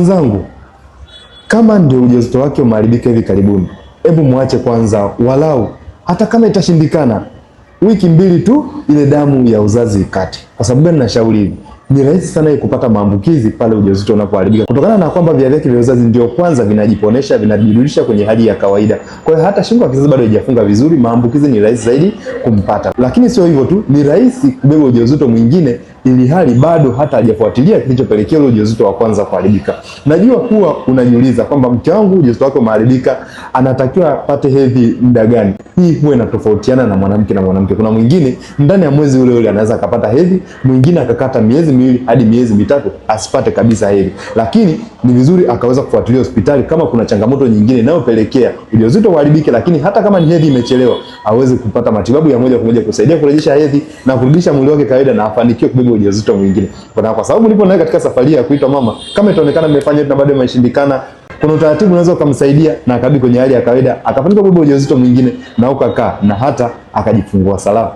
Wenzangu, kama ndio ujauzito wake umeharibika hivi karibuni, hebu muache kwanza, walau hata kama itashindikana wiki 2 tu ile damu ya uzazi ikate. Kwa sababu gani nashauri hivi? Ni rahisi sana kupata maambukizi pale ujauzito unapoharibika, kutokana na kwamba via vyake vya uzazi ndio kwanza vinajiponesha, vinajirudisha kwenye hali ya kawaida. Kwa hiyo hata shingo ya kizazi bado haijafunga vizuri, maambukizi ni rahisi zaidi kumpata. Lakini sio hivyo tu, ni rahisi kubeba ujauzito mwingine ili hali bado hata hajafuatilia kilichopelekea ule ujauzito wa kwanza kuharibika. Najua kuwa unajiuliza kwamba mke wangu ujauzito wake umeharibika, anatakiwa apate hedhi muda gani? Hii huwa inatofautiana na mwanamke na mwanamke. Kuna mwingine ndani ya mwezi ule ule anaweza akapata hedhi, mwingine akakata miezi 2 hadi miezi 3 asipate kabisa hedhi. Lakini ni vizuri akaweza kufuatilia hospitali kama kuna changamoto nyingine inayopelekea ujauzito uharibike, lakini hata kama ni hedhi imechelewa, aweze kupata matibabu ya moja kwa moja kusaidia kurejesha hedhi na kurudisha mwili wake kawaida na afanikiwe kubeba ujauzito mwingine. Kwa sababu nipo naye katika safari ya kuitwa mama, kama itaonekana mmefanya na bado imeshindikana, kuna utaratibu unaweza kumsaidia na akarudi kwenye hali ya kawaida, akafanikiwa kubeba ujauzito mwingine na ukakaa na hata akajifungua salama.